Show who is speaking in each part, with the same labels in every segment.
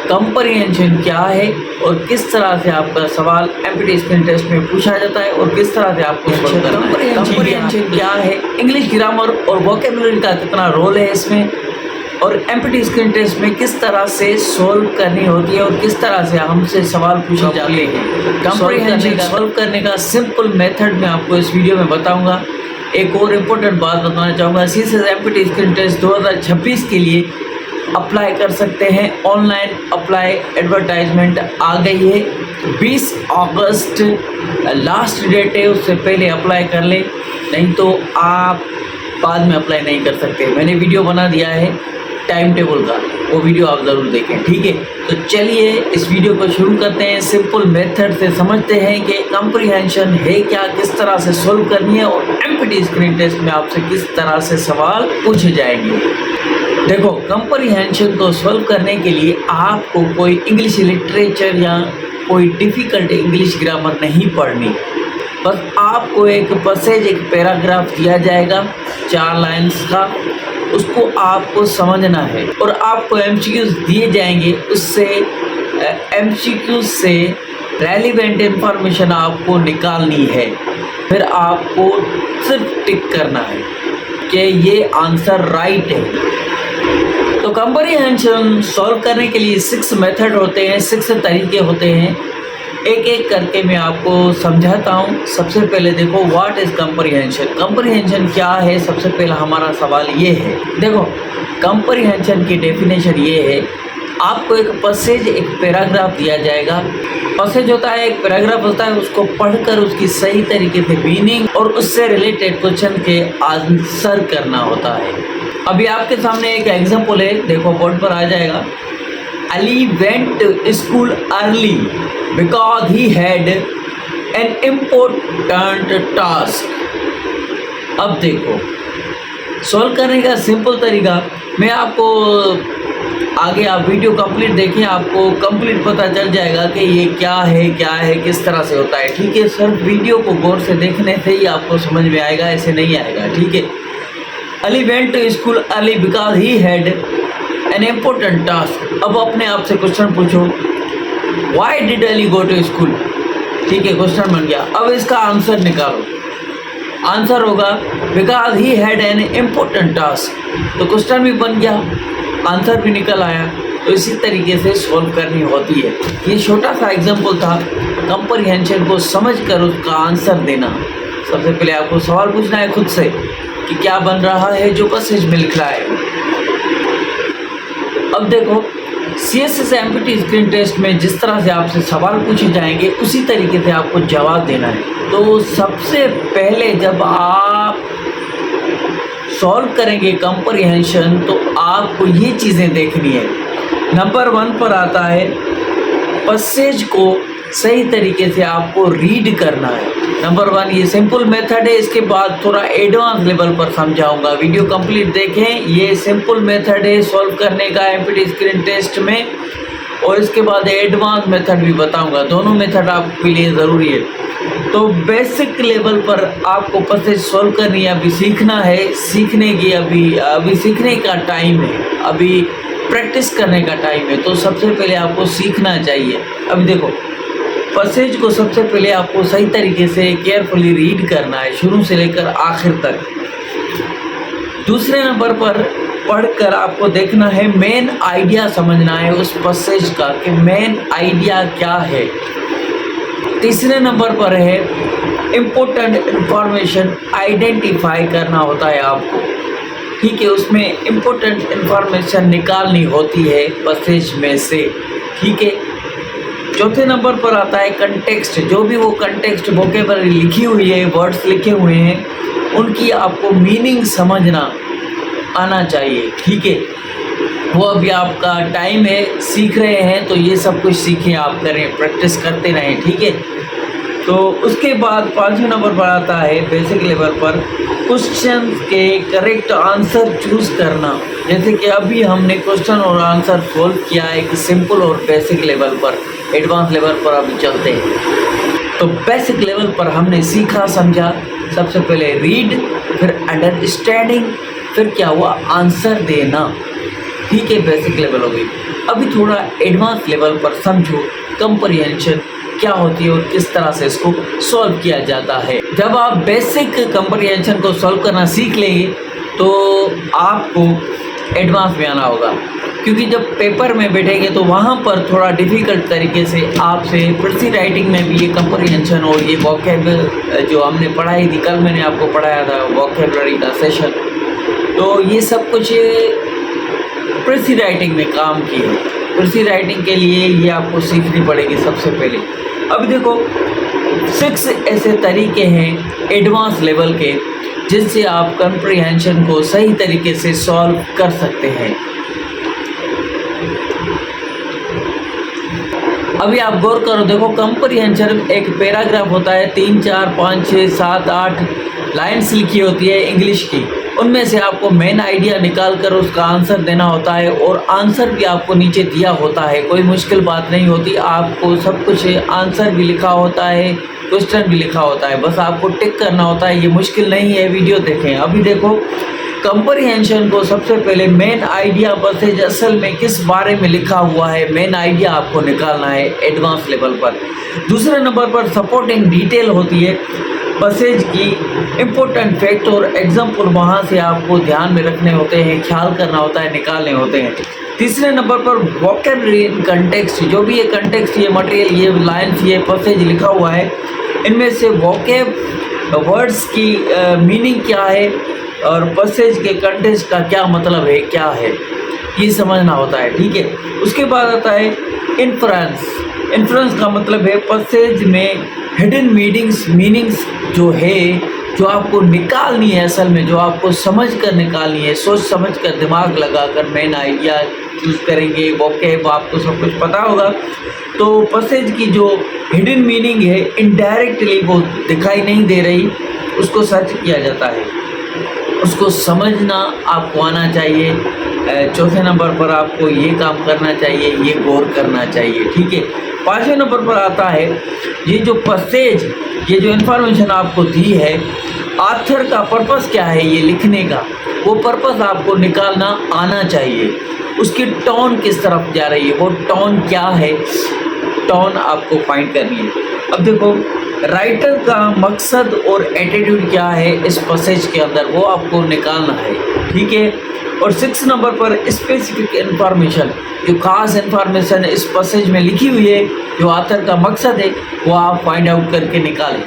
Speaker 1: Comprehension क्या है और किस तरह से आपका सवाल एमपीटी स्क्रीन टेस्ट में पूछा जाता है और किस तरह से आपको सॉल्व करना है। कंप्रीहेंशन क्या है, इंग्लिश ग्रामर और वोकेबुलरी का कितना रोल है इसमें, और एमपीटी स्क्रीन टेस्ट में किस तरह से सॉल्व करनी होती है और किस तरह से हमसे सवाल पूछे जाते हैं। कंप्रीहेंशन सॉल्व करने का सिंपल मेथड मैं आपको इस वीडियो में बताऊंगा। एक और इम्पोर्टेंट बात बताना चाहूँगा, सीएसएस एमपीटी स्क्रीन टेस्ट 2026 के लिए अप्लाई कर सकते हैं। ऑनलाइन अप्लाई एडवर्टाइजमेंट आ गई है, 20 अगस्त लास्ट डेट है, उससे पहले अप्लाई कर लें, नहीं तो आप बाद में अप्लाई नहीं कर सकते। मैंने वीडियो बना दिया है टाइम टेबल का, वो वीडियो आप ज़रूर देखें, ठीक है। तो चलिए इस वीडियो को शुरू करते हैं। सिंपल मेथड से समझते हैं कि कंप्रीहेंशन है क्या, किस तरह से सॉल्व करनी है और एमपीटी स्क्रीन टेस्ट में आपसे किस तरह से सवाल पूछे जाएंगे। देखो, कंप्रीहेंशन को सॉल्व करने के लिए आपको कोई इंग्लिश लिटरेचर या कोई डिफ़िकल्ट इंग्लिश ग्रामर नहीं पढ़नी। बस आपको एक पैसेज, एक पैराग्राफ दिया जाएगा 4 लाइन्स का, उसको आपको समझना है और आपको एमसीक्यूज दिए जाएंगे। उससे एमसीक्यूज से रेलिवेंट इंफॉर्मेशन आपको निकालनी है। फिर आपको सिर्फ टिक करना है कि ये आंसर राइट है। तो कंप्रीहेंशन सॉल्व करने के लिए 6 मेथड होते हैं, 6 तरीके होते हैं। एक एक करके मैं आपको समझाता हूँ। सबसे पहले देखो, व्हाट इज़ कंप्रीहेंशन। कंप्रीहेंशन क्या है, सबसे पहला हमारा सवाल ये है। देखो, कंप्रीहेंशन की डेफिनेशन ये है, आपको एक पैसेज, एक पैराग्राफ दिया जाएगा। पैसेज होता है, एक पैराग्राफ होता है, उसको पढ़कर उसकी सही तरीके से मीनिंग और उससे रिलेटेड क्वेश्चन के आंसर करना होता है। अभी आपके सामने एक एग्जाम्पल है, देखो बोर्ड पर आ जाएगा। Ali went to school early because he had an important task। अब देखो, सॉल्व करने का सिंपल तरीका मैं आपको आगे, आप वीडियो कंप्लीट देखें, आपको कंप्लीट पता चल जाएगा कि ये क्या है, किस तरह से होता है, ठीक है। सिर्फ वीडियो को गौर से देखने से ही आपको समझ में आएगा, ऐसे नहीं आएगा, ठीक है। Ali went to school early because he had an important task। अब अपने आप से क्वेश्चन पूछो, why did Ali go to school? ठीक है, क्वेश्चन बन गया। अब इसका आंसर निकालो। आंसर होगा because he had an important task। तो क्वेश्चन भी बन गया, आंसर भी निकल आया। तो इसी तरीके से सॉल्व करनी होती है। ये छोटा सा एग्जाम्पल था कंप्रीहेंशन को समझकर उसका आंसर देना। सबसे पहले आपको सवाल पूछना है खुद से कि क्या बन रहा है जो पैसेज में लिख रहा है। अब देखो, सीएसएस एमपीटी स्क्रीन टेस्ट में जिस तरह से आपसे सवाल पूछे जाएंगे उसी तरीके से आपको जवाब देना है। तो सबसे पहले जब आप सॉल्व करेंगे कंप्रीहेंशन, तो आपको ये चीज़ें देखनी है। नंबर 1 पर आता है, पैसेज को सही तरीके से आपको रीड करना है। नंबर 1 ये सिंपल मेथड है। इसके बाद थोड़ा एडवांस लेवल पर समझाऊंगा, वीडियो कंप्लीट देखें। ये सिंपल मेथड है सॉल्व करने का एमपीटी स्क्रीन टेस्ट में, और इसके बाद एडवांस मेथड भी बताऊंगा। दोनों मेथड आपके लिए ज़रूरी है। तो बेसिक लेवल पर आपको पैसेज सॉल्व करनी है, अभी सीखना है। सीखने की अभी सीखने का टाइम है, अभी प्रैक्टिस करने का टाइम है। तो सबसे पहले आपको सीखना चाहिए। अभी देखो, पैसेज को सबसे पहले आपको सही तरीके से केयरफुली रीड करना है, शुरू से लेकर आखिर तक। दूसरे नंबर पर पढ़कर आपको देखना है, मेन आइडिया समझना है उस पैसेज का कि मेन आइडिया क्या है। तीसरे नंबर पर है, इम्पोर्टेंट इंफॉर्मेशन आइडेंटिफाई करना होता है आपको, ठीक है। उसमें इम्पोर्टेंट इंफॉर्मेशन निकालनी होती है पैसेज में से, ठीक है। चौथे नंबर पर आता है कंटेक्स्ट। जो भी वो कंटेक्स्ट वोकेबुलरी लिखी हुई है, वर्ड्स लिखे हुए हैं, उनकी आपको मीनिंग समझना आना चाहिए, ठीक है। वो अभी आपका टाइम है, सीख रहे हैं, तो ये सब कुछ सीखें, आप करें, प्रैक्टिस करते रहें, ठीक है। तो उसके बाद 5वें नंबर पर आता है बेसिक लेवल पर क्वेश्चन के करेक्ट आंसर चूज़ करना। जैसे कि अभी हमने क्वेश्चन और आंसर सॉल्व किया है एक सिंपल और बेसिक लेवल पर। एडवांस लेवल पर अभी चलते हैं। तो बेसिक लेवल पर हमने सीखा, समझा। सबसे पहले रीड, फिर अंडरस्टैंडिंग, फिर क्या हुआ, आंसर देना, ठीक है। बेसिक लेवल हो गई। अभी थोड़ा एडवांस लेवल पर समझो कंप्रीहेंशन क्या होती है और किस तरह से इसको सॉल्व किया जाता है। जब आप बेसिक कंप्रीहेंशन को सॉल्व करना सीख लेंगे तो आपको एडवांस में आना होगा, क्योंकि जब पेपर में बैठेंगे तो वहाँ पर थोड़ा डिफ़िकल्ट तरीके से आपसे प्रेसी राइटिंग में भी ये कंप्रीहेंशन और ये वोकैब जो हमने पढ़ाई थी, कल मैंने आपको पढ़ाया था वोकैबुलरी का सेशन, तो ये सब कुछ प्रेसी राइटिंग में काम की है। प्रेसी राइटिंग के लिए ये आपको सीखनी पड़ेगी सबसे पहले। अब देखो 6 ऐसे तरीके हैं एडवांस लेवल के जिससे आप कंप्रीहेंशन को सही तरीके से सॉल्व कर सकते हैं। अभी आप गौर करो, देखो कंप्रीहेंशन एक पैराग्राफ होता है, 3, 4, 5, 6, 7, 8 लाइन्स लिखी होती है इंग्लिश की, उनमें से आपको मेन आइडिया निकाल कर उसका आंसर देना होता है और आंसर भी आपको नीचे दिया होता है। कोई मुश्किल बात नहीं होती, आपको सब कुछ आंसर भी लिखा होता है, क्वेश्चन भी लिखा होता है, बस आपको टिक करना होता है। ये मुश्किल नहीं है, वीडियो देखें। अभी देखो कंप्रीहेंशन को सबसे पहले मेन आइडिया पैसेज असल में किस बारे में लिखा हुआ है, मेन आइडिया आपको निकालना है एडवांस लेवल पर। दूसरे नंबर पर सपोर्टिंग डिटेल होती है पैसेज की, इम्पोर्टेंट फैक्ट और एग्जाम्पल वहाँ से आपको ध्यान में रखने होते हैं, ख्याल करना होता है, निकालने होते हैं। तीसरे नंबर पर वोकैबुलरी इन कंटेक्स्ट, जो भी ये कंटेक्स्ट, ये मटेरियल, ये लाइन्स, ये पैसेज लिखा हुआ है, इनमें से वोकैब वर्ड्स की मीनिंग क्या है और पैसेज के कंटेक्स्ट का क्या मतलब है, क्या है, ये समझना होता है। ठीक है, उसके बाद आता है इन्फ्रेंस। इन्फ्रेंस का मतलब है पैसेज में हिडन मीनिंग्स जो है, जो आपको निकालनी है, असल में जो आपको समझ कर निकालनी है, सोच समझ कर दिमाग लगाकर मेन आइडिया चूज़ करेंगे। वोकैब आपको सब कुछ पता होगा, तो पैसेज की जो हिडन मीनिंग है, इनडायरेक्टली वो दिखाई नहीं दे रही, उसको सर्च किया जाता है, उसको समझना आपको आना चाहिए। चौथे नंबर पर आपको ये काम करना चाहिए, ये गौर करना चाहिए। ठीक है, पाँचवें नंबर पर आता है ये जो पैसेज, ये जो इन्फॉर्मेशन आपको दी है, ऑथर का पर्पस क्या है ये लिखने का, वो पर्पस आपको निकालना आना चाहिए। उसकी टोन किस तरफ जा रही है, वो टोन क्या है, टोन आपको फाइंड करनी है। अब देखो राइटर का मकसद और एटीट्यूड क्या है इस पैसेज के अंदर, वो आपको निकालना है। ठीक है, और 6 नंबर पर स्पेसिफिक इन्फॉर्मेशन, जो खास इन्फॉर्मेशन इस पैसेज में लिखी हुई है, जो ऑथर का मकसद है, वो आप फाइंड आउट करके निकालें।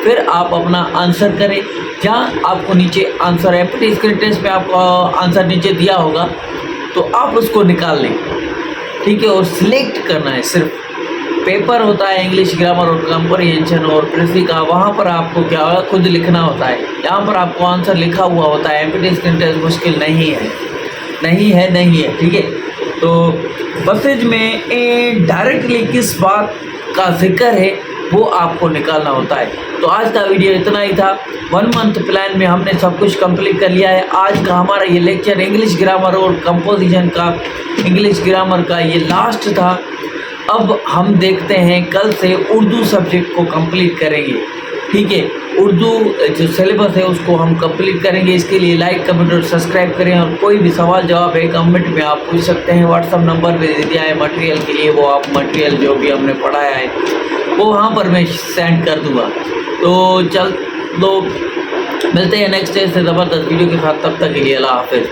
Speaker 1: फिर आप अपना आंसर करें, जहाँ आपको नीचे आंसर एम्प्टी स्क्रीन टेस्ट में आपको आंसर नीचे दिया होगा, तो आप उसको निकाल लें। ठीक है, और सिलेक्ट करना है, सिर्फ पेपर होता है इंग्लिश ग्रामर और कंप्रीहेंशन और प्रेसी का, वहाँ पर आपको क्या खुद लिखना होता है, यहाँ पर आपको आंसर लिखा हुआ होता है। एम्प्टी स्क्रीन टेस्ट मुश्किल नहीं है, नहीं है, नहीं है। ठीक है, तो पैसेज में डायरेक्टली किस बात का जिक्र है वो आपको निकालना होता है। तो आज का वीडियो इतना ही था। 1 मंथ प्लान में हमने सब कुछ कंप्लीट कर लिया है। आज का हमारा ये लेक्चर इंग्लिश ग्रामर और कंपोजिशन का, इंग्लिश ग्रामर का ये लास्ट था। अब हम देखते हैं कल से उर्दू सब्जेक्ट को कंप्लीट करेंगे। ठीक है, उर्दू जो सिलेबस है उसको हम कंप्लीट करेंगे। इसके लिए लाइक, कमेंट और सब्सक्राइब करें, और कोई भी सवाल जवाब है कमेंट में आप पूछ सकते हैं। व्हाट्सअप नंबर पे दे दिया है मटेरियल के लिए, वो आप मटेरियल जो भी हमने पढ़ाया है वो वहाँ पर मैं सेंड कर दूँगा। तो मिलते हैं नेक्स्ट डे से ज़बरदस्त वीडियो के साथ, तब तक के लिए अल्लाह हाफ़िज़।